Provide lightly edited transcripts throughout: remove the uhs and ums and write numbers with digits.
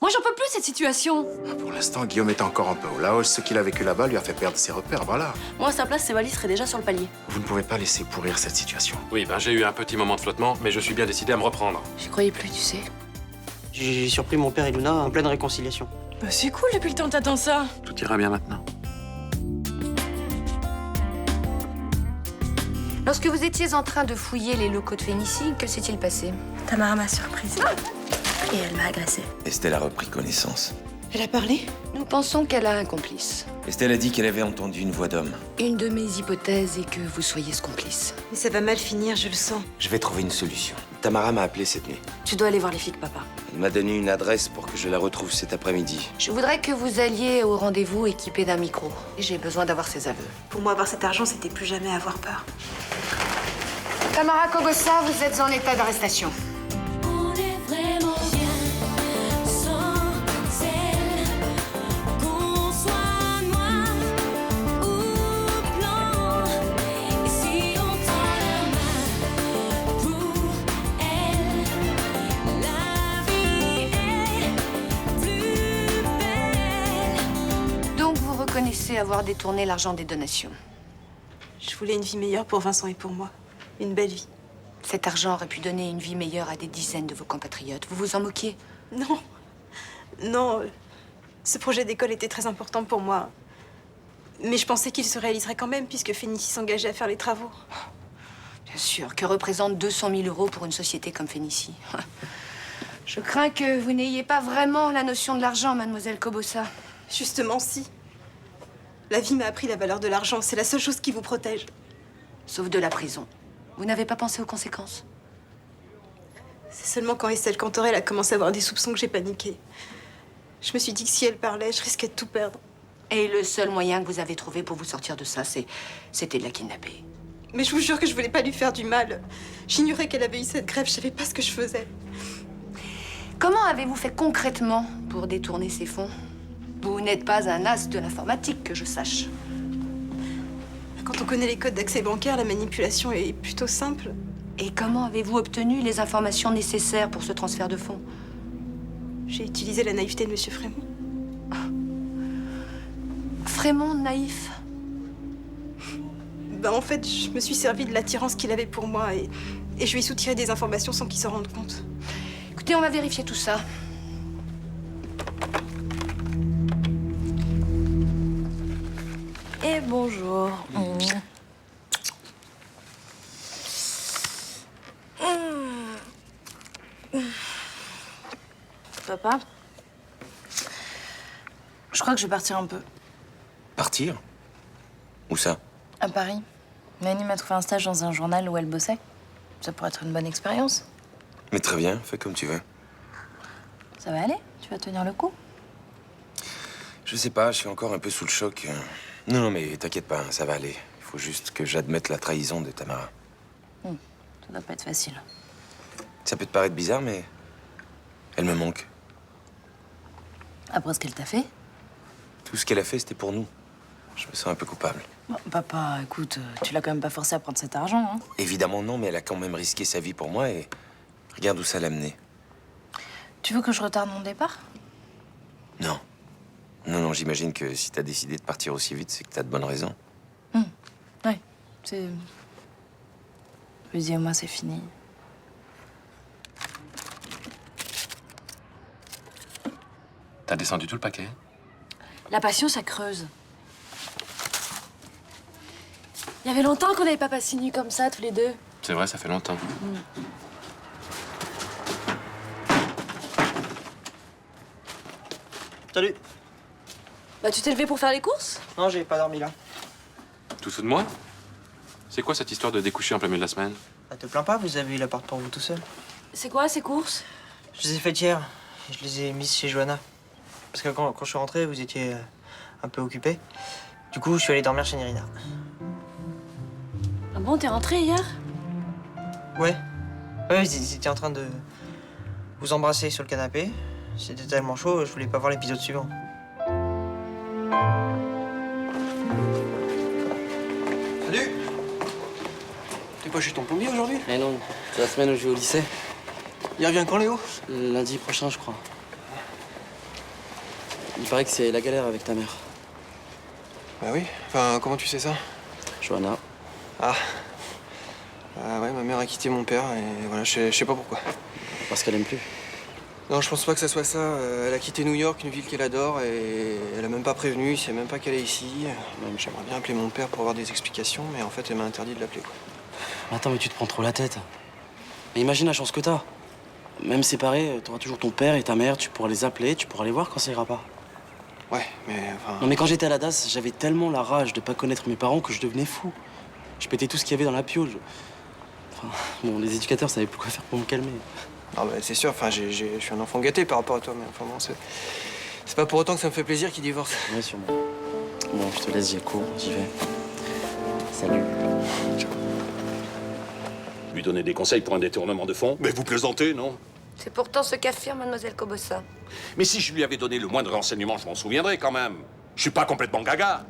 Moi, j'en peux plus, cette situation. Pour l'instant, Guillaume est encore un peu au Laos. Ce qu'il a vécu là-bas lui a fait perdre ses repères, voilà. Moi, à sa place, ses valises seraient déjà sur le palier. Vous ne pouvez pas laisser pourrir cette situation. Oui, ben j'ai eu un petit moment de flottement, mais je suis bien décidé à me reprendre. J'y croyais plus, tu sais. J'ai surpris mon père et Luna en pleine réconciliation. Bah, c'est cool depuis le temps que t'attends ça. Tout ira bien maintenant. Lorsque vous étiez en train de fouiller les locaux de Phénicie, que s'est-il passé? Tamara m'a surprise. Et elle m'a agressée. Estelle a repris connaissance. Elle a parlé? Nous pensons qu'elle a un complice. Estelle a dit qu'elle avait entendu une voix d'homme. Une de mes hypothèses est que vous soyez ce complice. Mais ça va mal finir, je le sens. Je vais trouver une solution. Tamara m'a appelé cette nuit. Tu dois aller voir les filles, papa. Elle m'a donné une adresse pour que je la retrouve cet après-midi. Je voudrais que vous alliez au rendez-vous équipé d'un micro. J'ai besoin d'avoir ses aveux. Pour moi, avoir cet argent, c'était plus jamais avoir peur. Tamara Kogosa, vous êtes en état d'arrestation. On est vraiment bien sans elle. Qu'on soit noir ou blanc. Et si on tend la main pour elle, la vie est plus belle. Donc vous reconnaissez avoir détourné l'argent des donations. Je voulais une vie meilleure pour Vincent et pour moi. Une belle vie. Cet argent aurait pu donner une vie meilleure à des dizaines de vos compatriotes. Vous vous en moquiez? Non. Non. Ce projet d'école était très important pour moi. Mais je pensais qu'il se réaliserait quand même, puisque Phénicie s'engageait à faire les travaux. Bien sûr. Que représente 200 000 € pour une société comme Phénicie? Je crains que vous n'ayez pas vraiment la notion de l'argent, mademoiselle Kobosa. Justement, si. La vie m'a appris la valeur de l'argent. C'est la seule chose qui vous protège. Sauf de la prison. Vous n'avez pas pensé aux conséquences? C'est seulement quand Estelle Cantorel a commencé à avoir des soupçons que j'ai paniqué. Je me suis dit que si elle parlait, je risquais de tout perdre. Et le seul moyen que vous avez trouvé pour vous sortir de ça, c'était de la kidnapper. Mais je vous jure que je voulais pas lui faire du mal. J'ignorais qu'elle avait eu cette grève, je savais pas ce que je faisais. Comment avez-vous fait concrètement pour détourner ces fonds? Vous n'êtes pas un as de l'informatique, que je sache. Quand on connaît les codes d'accès bancaire, la manipulation est plutôt simple. Et comment avez-vous obtenu les informations nécessaires pour ce transfert de fonds? J'ai utilisé la naïveté de Monsieur Frémont. Frémont naïf? Ben, en fait, je me suis servi de l'attirance qu'il avait pour moi et je lui ai soutiré des informations sans qu'il s'en rende compte. Écoutez, on va vérifier tout ça. Et bonjour. Papa, je crois que je vais partir un peu. Partir? Où ça? À Paris. Mélanie m'a trouvé un stage dans un journal où elle bossait. Ça pourrait être une bonne expérience. Mais très bien, fais comme tu veux. Ça va aller? Tu vas tenir le coup? Je sais pas, je suis encore un peu sous le choc. Non, mais t'inquiète pas, ça va aller. Il faut juste que j'admette la trahison de Tamara. Ça doit pas être facile. Ça peut te paraître bizarre, mais elle me manque. Après ce qu'elle t'a fait? Tout ce qu'elle a fait, c'était pour nous. Je me sens un peu coupable. Bon, papa, écoute, tu l'as quand même pas forcé à prendre cet argent, hein? Évidemment non, mais elle a quand même risqué sa vie pour moi et regarde où ça l'a menée. Tu veux que je retarde mon départ? Non. Non, j'imagine que si t'as décidé de partir aussi vite, c'est que t'as de bonnes raisons. Ouais, c'est... Rudy et moi, c'est fini. T'as descendu tout le paquet? La passion, ça creuse. Il y avait longtemps qu'on n'avait pas passé une nuit comme ça, tous les deux. C'est vrai, ça fait longtemps. Salut. Bah, tu t'es levé pour faire les courses? Non, j'ai pas dormi là. Tout sous de moi? C'est quoi cette histoire de découcher en plein milieu de la semaine? Ah, te plains pas, vous avez eu l'appart pour vous tout seul. C'est quoi, ces courses? Je les ai faites hier. Je les ai mises chez Johanna. Parce que quand je suis rentré, vous étiez un peu occupé. Du coup, je suis allé dormir chez Nirina. Ah bon, t'es rentré hier? Ouais. Ouais, ils étaient en train de vous embrasser sur le canapé. C'était tellement chaud, je voulais pas voir l'épisode suivant. Salut! T'es pas chez ton plombier aujourd'hui? Mais non, c'est la semaine où je vais au lycée. Il revient quand, Léo? Lundi prochain, je crois. Il paraît que c'est la galère avec ta mère. Bah oui. Enfin, comment tu sais ça? Johanna. Ah. Ah ouais, ma mère a quitté mon père et voilà, je sais pas pourquoi. Parce qu'elle aime plus. Non, je pense pas que ça soit ça. Elle a quitté New York, une ville qu'elle adore, et elle a même pas prévenu, il sait même pas qu'elle est ici. J'aimerais bien appeler mon père pour avoir des explications, mais en fait, elle m'a interdit de l'appeler, quoi. Attends, mais tu te prends trop la tête. Mais imagine la chance que t'as. Même séparés, t'auras toujours ton père et ta mère, tu pourras les appeler, tu pourras les voir quand ça ira pas. Ouais, mais enfin... Non mais quand j'étais à la DAS, j'avais tellement la rage de pas connaître mes parents que je devenais fou. Je pétais tout ce qu'il y avait dans la piole. Enfin, bon, les éducateurs savaient plus quoi faire pour me calmer. Ah bah c'est sûr, enfin, je suis un enfant gâté par rapport à toi, mais enfin bon, c'est pas pour autant que ça me fait plaisir qu'ils divorcent. Ouais, sûrement. Bon, je te laisse, j'y cours, j'y vais. Salut. Ciao. Lui donner des conseils pour un détournement de fonds? Mais vous plaisantez, non? C'est pourtant ce qu'affirme mademoiselle Kobossa. Mais si je lui avais donné le moindre renseignement, je m'en souviendrais quand même. Je suis pas complètement gaga.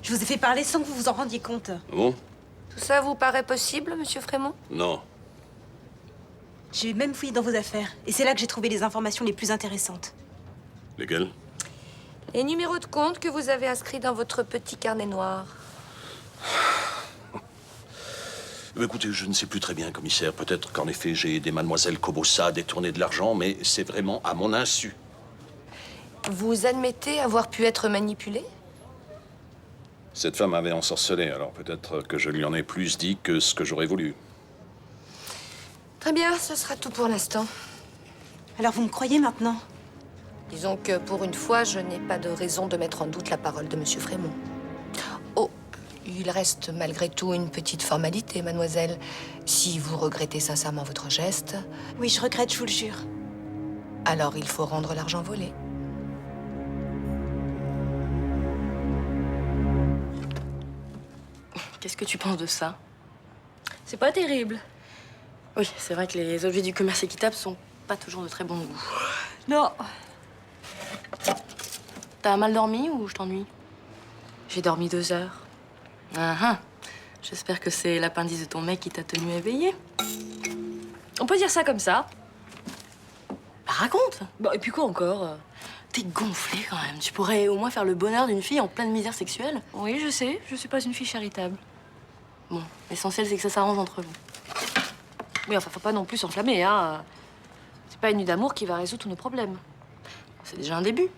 Je vous ai fait parler sans que vous vous en rendiez compte. Bon? Tout ça vous paraît possible, monsieur Frémont? Non. J'ai même fouillé dans vos affaires. Et c'est là que j'ai trouvé les informations les plus intéressantes. Lesquels? Les numéros de compte que vous avez inscrits dans votre petit carnet noir. Écoutez, je ne sais plus très bien, commissaire. Peut-être qu'en effet, j'ai aidé mademoiselle Kobossa à détourner de l'argent, mais c'est vraiment à mon insu. Vous admettez avoir pu être manipulé? Cette femme avait ensorcelé, alors peut-être que je lui en ai plus dit que ce que j'aurais voulu. Très bien, ce sera tout pour l'instant. Alors vous me croyez maintenant? Disons que pour une fois, je n'ai pas de raison de mettre en doute la parole de monsieur Frémont. Oh, il reste malgré tout une petite formalité, mademoiselle. Si vous regrettez sincèrement votre geste... Oui, je regrette, je vous le jure. Alors il faut rendre l'argent volé. Qu'est-ce que tu penses de ça? C'est pas terrible. Oui, c'est vrai que les objets du commerce équitable sont pas toujours de très bon goût. Non. T'as mal dormi ou je t'ennuie? J'ai dormi 2 heures. Ah ah. J'espère que c'est l'appendice de ton mec qui t'a tenu éveillée. On peut dire ça comme ça. Bah, raconte. Bon, et puis quoi encore? T'es gonflée quand même. Tu pourrais au moins faire le bonheur d'une fille en pleine misère sexuelle. Oui, je sais. Je suis pas une fille charitable. Bon, l'essentiel c'est que ça s'arrange entre vous. Oui, enfin, faut pas non plus s'enflammer, hein. C'est pas une nuit d'amour qui va résoudre tous nos problèmes. C'est déjà un début.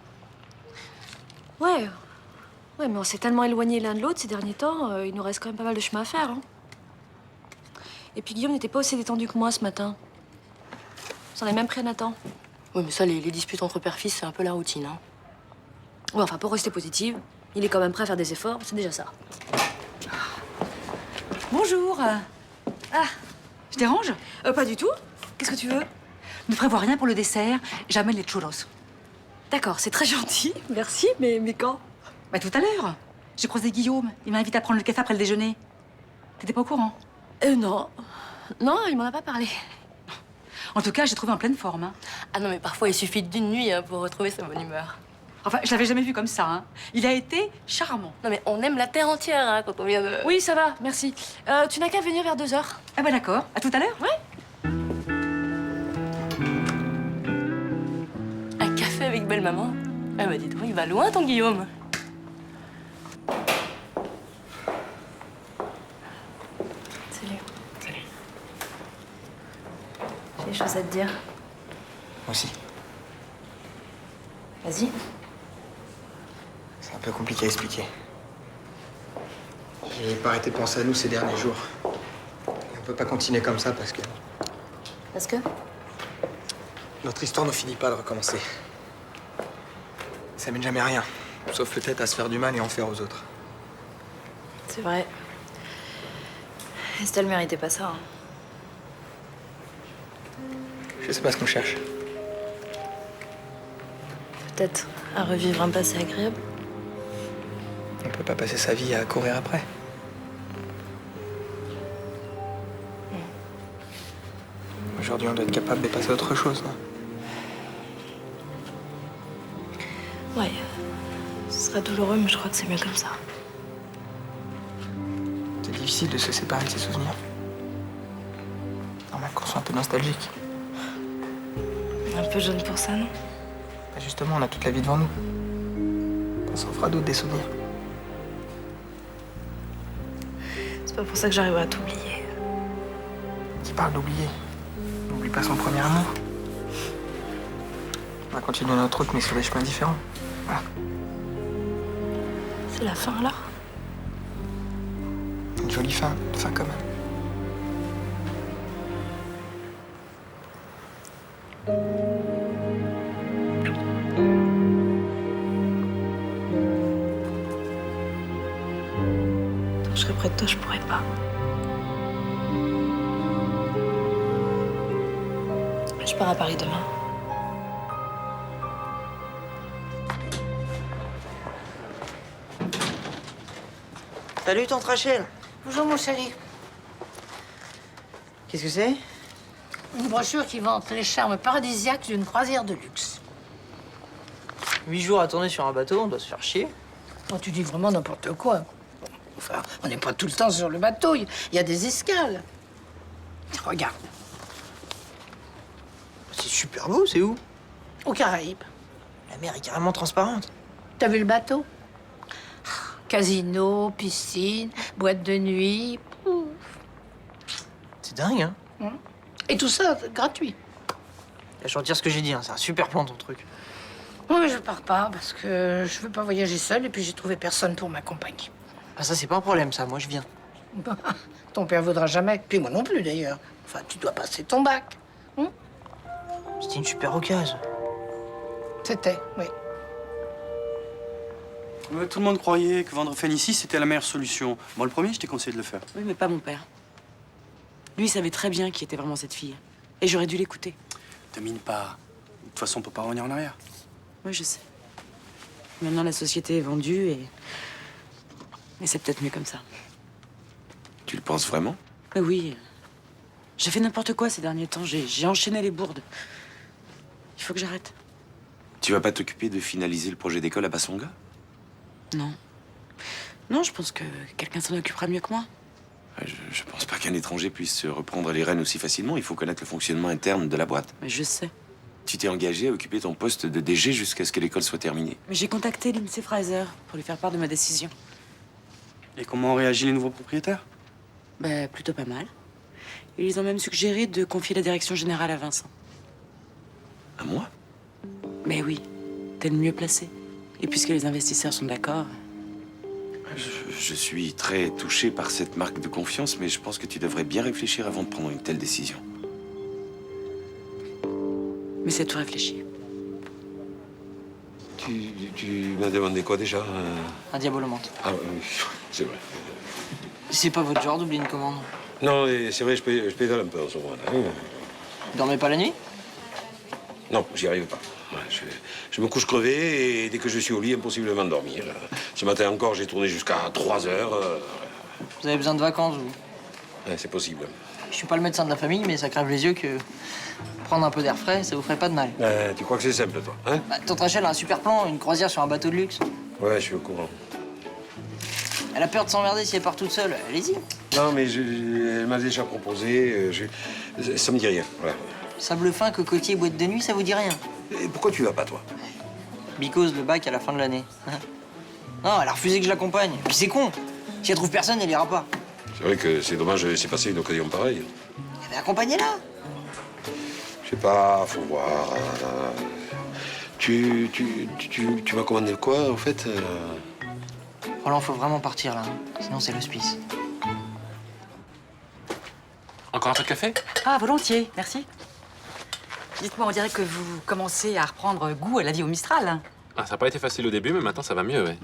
Ouais. Ouais, mais on s'est tellement éloignés l'un de l'autre ces derniers temps, il nous reste quand même pas mal de chemin à faire, hein. Et puis Guillaume n'était pas aussi détendu que moi ce matin. C'en est même pris à Nathan. Oui, mais ça, les disputes entre père-fils, c'est un peu la routine, hein. Ouais, enfin, pour rester positive, il est quand même prêt à faire des efforts, c'est déjà ça. Bonjour. Ah, je dérange? Pas du tout. Qu'est-ce que tu veux? Ne prévois rien pour le dessert, j'amène les churros. D'accord, c'est très gentil, merci, mais quand? Bah tout à l'heure. J'ai croisé Guillaume, il m'a invité à prendre le café après le déjeuner. T'étais pas au courant? Non. Non, il m'en a pas parlé. En tout cas, j'ai trouvé en pleine forme. Hein. Ah non, mais parfois, il suffit d'une nuit hein, pour retrouver sa bonne humeur. Enfin, je l'avais jamais vu comme ça. Hein. Il a été charmant. Non, mais on aime la terre entière hein, quand on vient de... Oui, ça va, merci. Tu n'as qu'à venir vers 2 heures. Ah bah d'accord. À tout à l'heure? Ouais. Un café avec belle-maman? Ah bah dis donc, il va loin, ton Guillaume. Salut. Salut. J'ai des choses à te dire. Moi aussi. Vas-y. C'est un peu compliqué à expliquer. J'ai pas arrêté de penser à nous ces derniers jours. On peut pas continuer comme ça parce que... Parce que? Notre histoire ne finit pas de recommencer. Ça mène jamais à rien. Sauf peut-être à se faire du mal et en faire aux autres. C'est vrai. Estelle méritait pas ça. Hein. Je sais pas ce qu'on cherche. Peut-être à revivre un passé agréable. On peut pas passer sa vie à courir après. Aujourd'hui, on doit être capable de passer à autre chose, non? Ouais. Ce serait douloureux, mais je crois que c'est mieux comme ça. C'est difficile de se séparer de ses souvenirs. Normal qu'on soit un peu nostalgique. Un peu jeune pour ça, non? Bah justement, on a toute la vie devant nous. On s'en fera d'autres des souvenirs. C'est pas pour ça que j'arriverai à t'oublier. Qui parle d'oublier? N'oublie pas son premier amour. On va continuer notre route, mais sur des chemins différents. Voilà. C'est la fin, là? Une jolie fin, une fin quand même. Quand je serai près de toi, je pourrai pas. Je pars à Paris demain. Salut, tante Rachel. Bonjour, mon chéri. Qu'est-ce que c'est? Une brochure qui vante les charmes paradisiaques d'une croisière de luxe. 8 jours à tourner sur un bateau, on doit se faire chier. Oh, tu dis vraiment n'importe quoi. Enfin, on n'est pas tout le temps sur le bateau, il y a des escales. Regarde, C'est super beau, c'est où? aux Caraïbes. La mer est carrément transparente. T'as vu le bateau? Casino, piscine, boîte de nuit. Pouf. C'est dingue, hein? Et tout ça, gratuit. Je retire ce que j'ai dit, hein. C'est un super plan, ton truc. Oui, mais je pars pas parce que je veux pas voyager seule et puis j'ai trouvé personne pour m'accompagner. Ah, ça, c'est pas un problème, ça. Moi, je viens. Ton père voudra jamais, puis moi non plus d'ailleurs. Enfin, tu dois passer ton bac. C'était une super occasion. C'était, oui. Ouais, tout le monde croyait que vendre Félicie, c'était la meilleure solution. Moi, le premier, je t'ai conseillé de le faire. Oui, mais pas mon père. Lui, il savait très bien qui était vraiment cette fille. Et j'aurais dû l'écouter. T'amines pas. De toute façon, on peut pas revenir en arrière. Oui, je sais. Maintenant, la société est vendue et c'est peut-être mieux comme ça. Tu le penses vraiment? Mais oui. J'ai fait n'importe quoi ces derniers temps. J'ai enchaîné les bourdes. Il faut que j'arrête. Tu vas pas t'occuper de finaliser le projet d'école à Bassonga? Non. Non, je pense que quelqu'un s'en occupera mieux que moi. Je pense pas qu'un étranger puisse reprendre les rênes aussi facilement. Il faut connaître le fonctionnement interne de la boîte. Mais je sais. Tu t'es engagé à occuper ton poste de DG jusqu'à ce que l'école soit terminée. Mais j'ai contacté Lindsay Fraser pour lui faire part de ma décision. Et comment ont réagi les nouveaux propriétaires? Ben, plutôt pas mal. Ils ont même suggéré de confier la direction générale à Vincent. À moi? Mais oui, t'es le mieux placé. Et puisque les investisseurs sont d'accord... Je suis très touché par cette marque de confiance, mais je pense que tu devrais bien réfléchir avant de prendre une telle décision. Mais c'est tout réfléchi. Tu m'as demandé quoi déjà? Un diabolomante. Ah oui, c'est vrai. C'est pas votre genre d'oublier une commande. Non, et c'est vrai, je pédale un peu en ce moment. Là. Vous dormez pas la nuit? Non, j'y arrive pas. Ouais, je me couche crevé et dès que je suis au lit, impossible de dormir. Ce matin encore, j'ai tourné jusqu'à 3 heures. Vous avez besoin de vacances, vous? Ouais, c'est possible. Je suis pas le médecin de la famille, mais ça crève les yeux que prendre un peu d'air frais, ça vous ferait pas de mal. Tu crois que c'est simple, toi, hein? Tante Rachel a un super plan, une croisière sur un bateau de luxe. Ouais, je suis au courant. Elle a peur de s'emmerder si elle part toute seule. Allez-y. Non, mais elle m'a déjà proposé. Ça me dit rien, voilà. Sable fin, cocotier, boîte de nuit, ça vous dit rien? Et pourquoi tu vas pas, toi? Because le bac à la fin de l'année. Non, elle a refusé que je l'accompagne. Puis c'est con. Si elle trouve personne, elle ira pas. C'est vrai que c'est dommage de laisser passer une occasion pareille. Mais accompagnez-la. Je sais pas, faut voir. Tu m'as commandé quoi, en fait? Roland, faut vraiment partir, là. Sinon, c'est l'hospice. Encore un peu de café? Ah, volontiers, merci. Dites-moi, on dirait que vous commencez à reprendre goût à la vie au Mistral. Ah, ça n'a pas été facile au début, mais maintenant ça va mieux, ouais.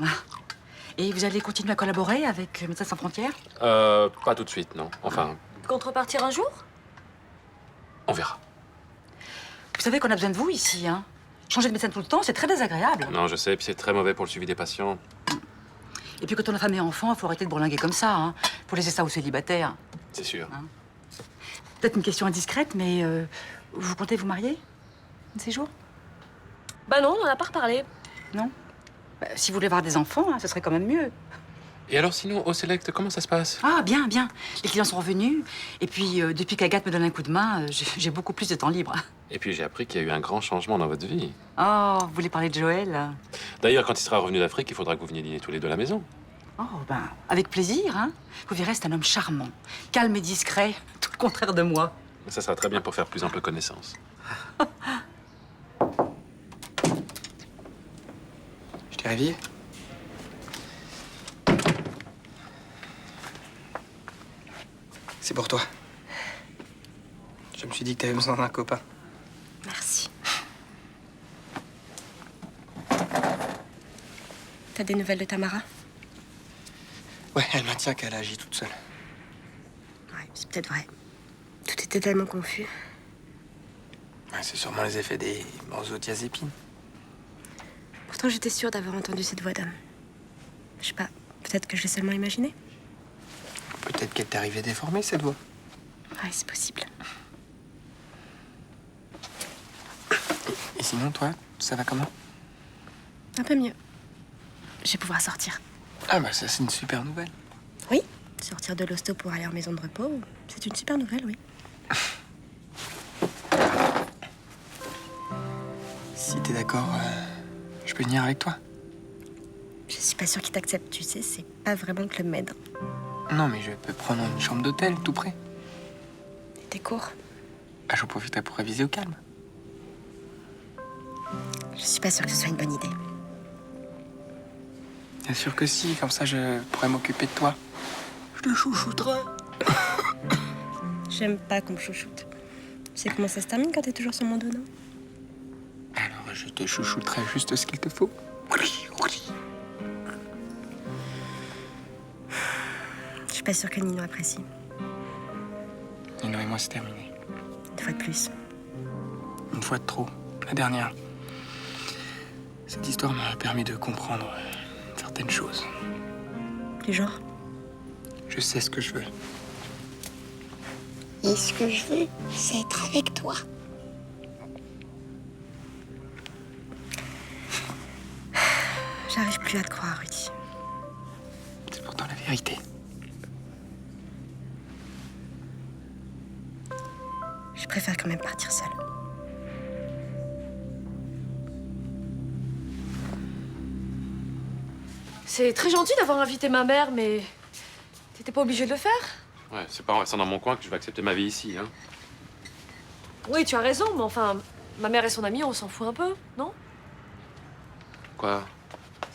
Et vous allez continuer à collaborer avec Médecins Sans Frontières? Pas tout de suite, non. Enfin, Contrepartir un jour? on verra. Vous savez qu'on a besoin de vous ici, hein? Changer de médecin tout le temps, c'est très désagréable. Non, je sais, puis c'est très mauvais pour le suivi des patients. Et puis quand on a femme et enfant, il faut arrêter de bourlinguer comme ça, hein. Faut laisser ça aux célibataires. C'est sûr. Hein? Peut-être une question indiscrète, mais vous comptez vous marier un de ces jours? Bah non, on n'en a pas reparlé. Non? Bah, si vous voulez avoir des enfants, hein, ce serait quand même mieux. Et alors sinon, au Select, comment ça se passe? Ah, bien, bien. Les clients sont revenus. Et puis, depuis qu'Agathe me donne un coup de main, j'ai beaucoup plus de temps libre. Et puis j'ai appris qu'il y a eu un grand changement dans votre vie. Oh, vous voulez parler de Joël? D'ailleurs, quand il sera revenu d'Afrique, il faudra que vous veniez dîner tous les deux à la maison. Oh, ben, avec plaisir, hein. Vous verrez, c'est un homme charmant, calme et discret, tout le contraire de moi. Ça sera très bien pour faire plus ample connaissance. Je t'ai réveillé? C'est pour toi. Je me suis dit que t'avais besoin d'un copain. Merci. T'as des nouvelles de Tamara? Ouais, elle maintient qu'elle agit toute seule. Ouais, c'est peut-être vrai. Tout était tellement confus. Ouais, c'est sûrement les effets des benzodiazépines. Pourtant, j'étais sûre d'avoir entendu cette voix d'homme. Je sais pas, peut-être que je l'ai seulement imaginé. Peut-être qu'elle t'est arrivée déformée, cette voix. Ouais, c'est possible. Et sinon, toi, ça va comment? Un peu mieux. Je vais pouvoir sortir. Ah bah ça, c'est une super nouvelle. Oui, sortir de l'hosto pour aller en maison de repos, c'est une super nouvelle, oui. Si t'es d'accord, je peux venir avec toi? Je suis pas sûre qu'il t'accepte, tu sais, c'est pas vraiment le Club Med. Non, mais je peux prendre une chambre d'hôtel, tout près. Et tes cours? Ah, j'en profiterai pour réviser au calme. Je suis pas sûre que ce soit une bonne idée. Bien sûr que si, comme ça je pourrais m'occuper de toi. Je te chouchouterai. J'aime pas qu'on me chouchoute. Tu sais comment ça se termine quand t'es toujours sur mon dos, non? Alors je te chouchouterai juste ce qu'il te faut. Je suis pas sûre que Nino apprécie. Nino et moi, c'est terminé. Une fois de plus. Une fois de trop. La dernière. Cette histoire m'a permis de comprendre certaines choses. Du genre? Je sais ce que je veux. Et ce que je veux, c'est être avec toi. J'arrive plus à te croire, Rudy. C'est pourtant la vérité. Je préfère quand même partir seule. C'est très gentil d'avoir invité ma mère, mais t'étais pas obligé de le faire. Ouais, c'est pas en restant dans mon coin que je vais accepter ma vie ici, hein. Oui, tu as raison, mais enfin, ma mère et son amie, on s'en fout un peu, non? Quoi?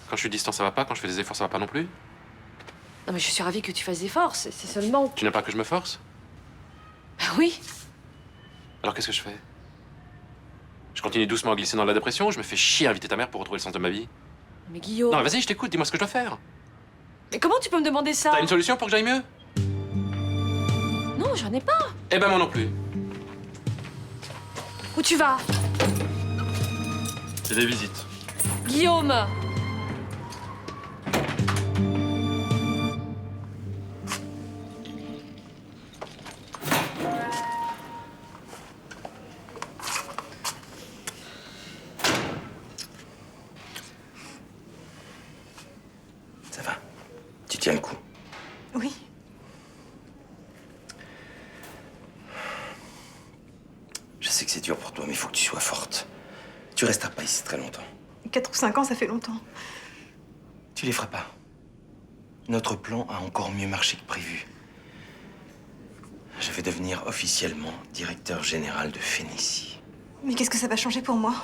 Quand je suis distant, ça va pas? Quand je fais des efforts, ça va pas non plus? Non, mais je suis ravie que tu fasses des efforts, c'est seulement... Tu n'aimes pas que je me force? Bah oui. Alors qu'est-ce que je fais? Je continue doucement à glisser dans la dépression ou je me fais chier à inviter ta mère pour retrouver le sens de ma vie? Mais Guillaume... Non, mais vas-y, je t'écoute, dis-moi ce que je dois faire. Mais comment tu peux me demander ça? T'as une solution pour que j'aille mieux? Non, j'en ai pas. Eh ben moi non plus. Où tu vas? C'est des visites. Guillaume! Ça va? Tu tiens le coup? Oui. Je sais que c'est dur pour toi, mais il faut que tu sois forte. Tu resteras pas ici très longtemps. 4 ou 5 ans, ça fait longtemps. Tu les feras pas. Notre plan a encore mieux marché que prévu. Je vais devenir officiellement directeur général de Phénicie. Mais qu'est-ce que ça va changer pour moi?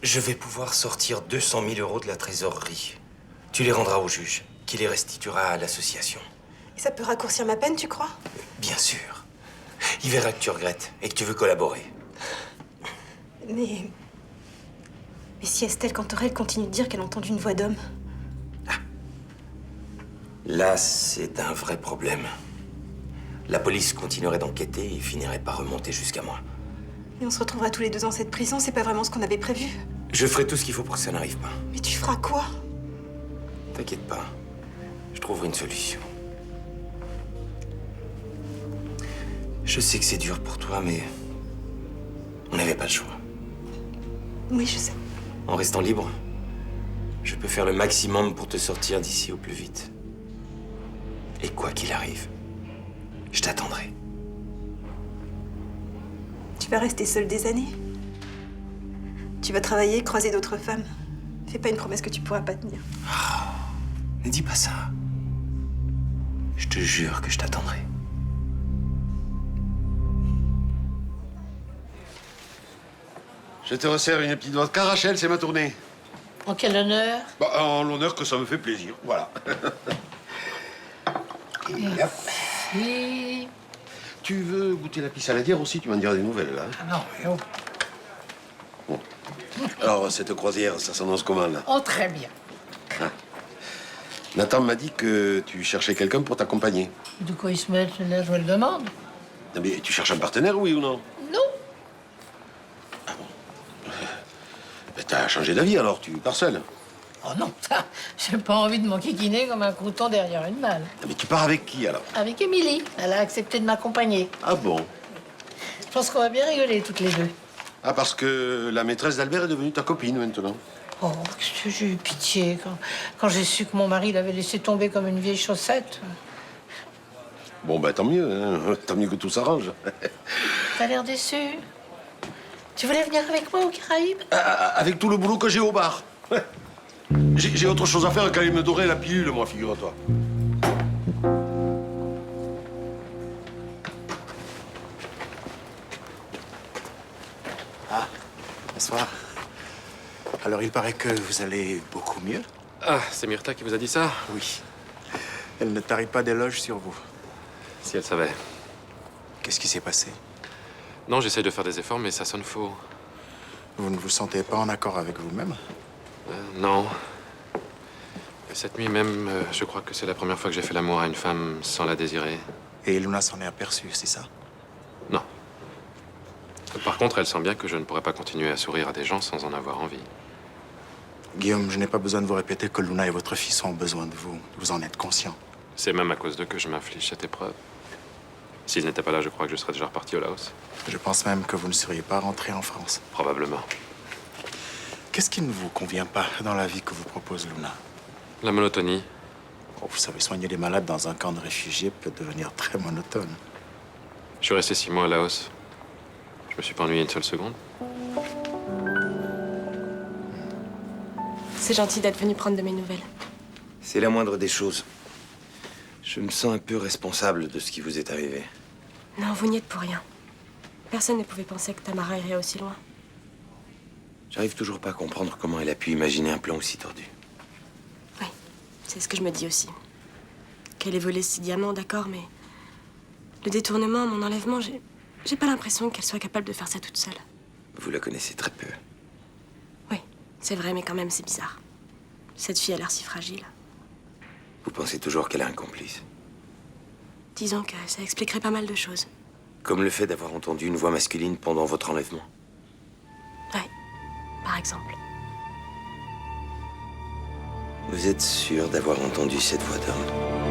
Je vais pouvoir sortir 200 000 € de la trésorerie. Tu les rendras au juge, qui les restituera à l'association. Et ça peut raccourcir ma peine, tu crois? Bien sûr. Il verra que tu regrettes et que tu veux collaborer. Mais si Estelle Cantorel continue de dire qu'elle a entendu une voix d'homme? Là, c'est un vrai problème. La police continuerait d'enquêter et finirait par remonter jusqu'à moi. Et on se retrouvera tous les 2 dans cette prison, c'est pas vraiment ce qu'on avait prévu. Je ferai tout ce qu'il faut pour que ça n'arrive pas. Mais tu feras quoi? T'inquiète pas. Je trouverai une solution. Je sais que c'est dur pour toi, mais on n'avait pas le choix. Oui, je sais. En restant libre, je peux faire le maximum pour te sortir d'ici au plus vite. Et quoi qu'il arrive, je t'attendrai. Tu vas rester seule des années. Tu vas travailler, croiser d'autres femmes. Fais pas une promesse que tu pourras pas tenir. Ne dis pas ça. Je te jure que je t'attendrai. Je te resserre une petite vodka, Rachel, c'est ma tournée. En quel honneur? Bah, en l'honneur que ça me fait plaisir, voilà. Et hop. Oui. Tu veux goûter la pissaladière aussi? Tu m'en diras des nouvelles, là. Ah non, mais oh. Bon. Alors, cette croisière, ça s'annonce comment, là? Oh, très bien. Ah. Nathan m'a dit que tu cherchais quelqu'un pour t'accompagner. De quoi il se met là, je me le demande? Non, mais tu cherches un partenaire, oui ou non? Non. Mais t'as changé d'avis, alors, tu pars seul. Oh non, ça, j'ai pas envie de m'enquiquiner comme un crouton derrière une malle. Non, mais tu pars avec qui, alors? Avec Émilie, elle a accepté de m'accompagner. Ah bon? Je pense qu'on va bien rigoler toutes les deux. Ah, parce que la maîtresse d'Albert est devenue ta copine, maintenant. Oh, qu'est-ce que j'ai eu pitié quand j'ai su que mon mari l'avait laissé tomber comme une vieille chaussette. Bon, ben, tant mieux, hein. Tant mieux que tout s'arrange. T'as l'air déçu. Tu voulais venir avec moi aux Caraïbes? Avec tout le boulot que j'ai au bar. J'ai autre chose à faire qu'aller me dorer la pilule, moi, figure-toi. Ah, bonsoir. Alors, il paraît que vous allez beaucoup mieux? Ah, c'est Myrtha qui vous a dit ça? Oui. Elle ne tarit pas d'éloges sur vous. Si elle savait. Qu'est-ce qui s'est passé? Non, j'essaye de faire des efforts, mais ça sonne faux. Vous ne vous sentez pas en accord avec vous-même? Non. Et cette nuit même, je crois que c'est la première fois que j'ai fait l'amour à une femme sans la désirer. Et Luna s'en est aperçue, c'est ça? Non. Par contre, elle sent bien que je ne pourrais pas continuer à sourire à des gens sans en avoir envie. Guillaume, je n'ai pas besoin de vous répéter que Luna et votre fils ont besoin de vous. Vous en êtes conscient. C'est même à cause d'eux que je m'inflige cette épreuve. S'ils n'étaient pas là, je crois que je serais déjà reparti au Laos. Je pense même que vous ne seriez pas rentré en France. Probablement. Qu'est-ce qui ne vous convient pas dans la vie que vous propose Luna? La monotonie. Oh, vous savez, soigner les malades dans un camp de réfugiés peut devenir très monotone. Je suis resté 6 mois à Laos. Je me suis pas ennuyé une seule seconde. C'est gentil d'être venu prendre de mes nouvelles. C'est la moindre des choses. Je me sens un peu responsable de ce qui vous est arrivé. Non, vous n'y êtes pour rien. Personne ne pouvait penser que Tamara irait aussi loin. J'arrive toujours pas à comprendre comment elle a pu imaginer un plan aussi tordu. Oui, c'est ce que je me dis aussi. Qu'elle ait volé 6 diamants, d'accord, mais... Le détournement, mon enlèvement, j'ai pas l'impression qu'elle soit capable de faire ça toute seule. Vous la connaissez très peu. Oui, c'est vrai, mais quand même, c'est bizarre. Cette fille a l'air si fragile. Vous pensez toujours qu'elle a un complice? Disons que ça expliquerait pas mal de choses. Comme le fait d'avoir entendu une voix masculine pendant votre enlèvement. Ouais, par exemple. Vous êtes sûr d'avoir entendu cette voix d'homme?